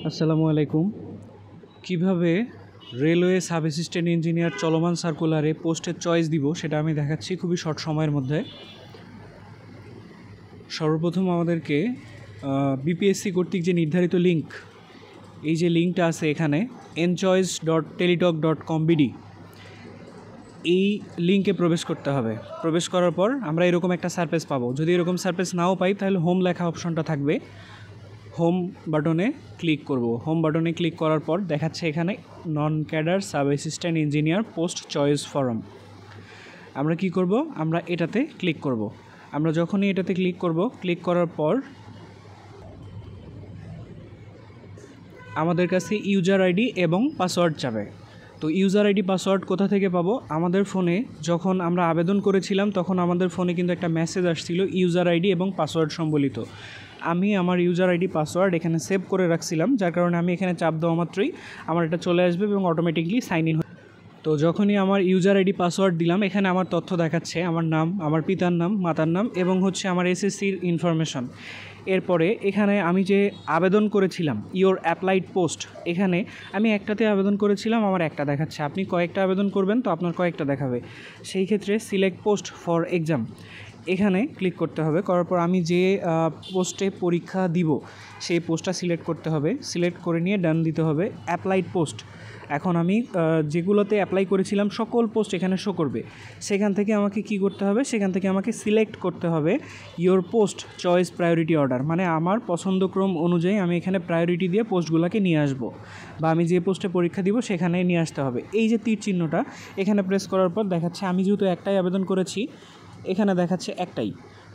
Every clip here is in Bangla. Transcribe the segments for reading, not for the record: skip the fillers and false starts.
আসসালামু আলাইকুম। কিভাবে রেলওয়ে সাব অ্যাসিস্ট্যান্ট ইঞ্জিনিয়ার চলমান সার্কুলারে পোস্টের চয়েস দিব সেটা আমি দেখাচ্ছি খুবই শর্ট সময়ের মধ্যে। সর্বপ্রথম আমাদেরকে বিপিএসসি কর্তৃক যে নির্ধারিত লিঙ্ক, এই যে লিঙ্কটা আছে এখানে nchoice.teletalk.com/bd, এই লিঙ্কে প্রবেশ করতে হবে। প্রবেশ করার পর আমরা এরকম একটা সারফেস পাবো। যদি এরকম সারফেস নাও পাই তাহলে হোম লেখা অপশনটা থাকবে, হোম বাটনে ক্লিক করব। হোম বাটনে ক্লিক করার পর দেখাচ্ছে এখানে non cadre sub assistant engineer post choice form. আমরা কি করব? আমরা এটাতে ক্লিক করব। আমরা যখনই এটাতে ক্লিক করব, ক্লিক করার পর আমাদের কাছে ইউজার আইডি এবং পাসওয়ার্ড চাবে। তো ইউজার আইডি পাসওয়ার্ড কোথা থেকে পাবো? আমাদের ফোনে যখন আমরা আবেদন করেছিলাম তখন আমাদের ফোনে কিন্তু একটা মেসেজ আসছিল ইউজার আইডি এবং পাসওয়ার্ড সম্বলিত। আমি আমার ইউজার আইডি পাসওয়ার্ড এখানে সেভ করে রাখছিলাম, যার কারণে আমি এখানে চাপ দেওয়া মাত্রই আমার এটা চলে আসবে এবং অটোমেটিকলি সাইন ইন। তো যখনই আমার ইউজার আইডি পাসওয়ার্ড দিলাম, এখানে আমার তথ্য দেখাচ্ছে, আমার নাম, আমার পিতার নাম, মাতার নাম এবং হচ্ছে আমার এসএসসির ইনফরমেশন। এরপরে এখানে আমি যে আবেদন করেছিলাম ইওর অ্যাপ্লাইড পোস্ট, এখানে আমি একটাতে আবেদন করেছিলাম, আমার একটা দেখাচ্ছে। আপনি কয়েকটা আবেদন করবেন তো আপনার কয়েকটা দেখাবে। সেই ক্ষেত্রে সিলেক্ট পোস্ট ফর এক্সাম এখানে ক্লিক করতে হবে। করার পর আমি যে পোস্টে পরীক্ষা দিব সেই পোস্টটা সিলেক্ট করতে হবে। সিলেক্ট করে নিয়ে ডান দিতে হবে। অ্যাপ্লাইড পোস্ট, এখন আমি যেগুলোতে অ্যাপ্লাই করেছিলাম সকল পোস্ট এখানে শো করবে। সেখান থেকে আমাকে কি করতে হবে? সেখান থেকে আমাকে সিলেক্ট করতে হবে your post choice priority order, মানে আমার পছন্দক্রম অনুযায়ী আমি এখানে প্রায়োরিটি দিয়ে পোস্টগুলোকে নিয়ে আসবো, বা আমি যে পোস্টে পরীক্ষা দিব সেখানে নিয়ে আসতে হবে। এই যে তীর চিহ্নটা এখানে প্রেস করার পর দেখাচ্ছে আমি যেহেতু একটাই আবেদন করেছি, এখানে দেখাচ্ছে একটাই,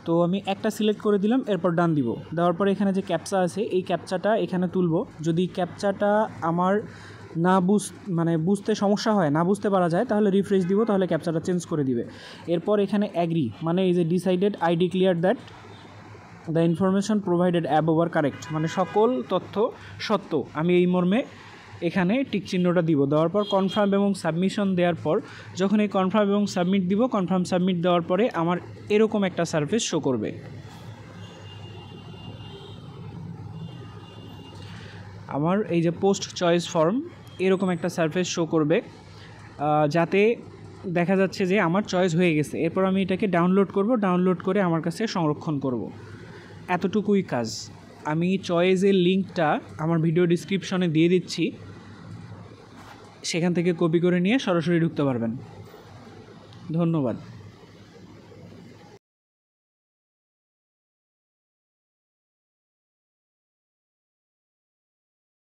তো আমি একটা সিলেক্ট করে দিলাম। এরপর ডান দিব। দেওয়ার পরে এখানে যে ক্যাপচা আছে এই ক্যাপচাটা এখানে তুলব। যদি ক্যাপচাটা আমার বুঝতে সমস্যা হয়, না বুঝতে পারা যায়, তাহলে রিফ্রেশ দিব, তাহলে ক্যাপচাটা চেঞ্জ করে দিবে। এরপর এখানে অ্যাগ্রি, মানে এই যে decided I declare that the information provided above are correct, মানে সকল তথ্য সত্য, আমি এই মর্মে এখানে টিক চিহ্নটা দিব। দেওয়ার পর কনফার্ম এবং সাবমিশন দেওয়ার পর যখন এই কনফার্ম এবং সাবমিট দিব, কনফার্ম সাবমিট দেওয়ার পরে আমার এরকম একটা সারফেস শো করবে। আমার এই যে পোস্ট চয়েস ফর্ম এরকম একটা সারফেস শো করবে, যাতে দেখা যাচ্ছে যে আমার চয়েস হয়ে গেছে। এরপর আমি এটাকে ডাউনলোড করব, ডাউনলোড করে আমার কাছে সংরক্ষণ করব। এতটুকুই কাজ। আমি চয়েসের লিঙ্কটা আমার ভিডিও ডিসক্রিপশনে দিয়ে দিচ্ছি, সেখান থেকে কপি করে নিয়ে সরাসরি ঢুকতে পারবেন। ধন্যবাদ।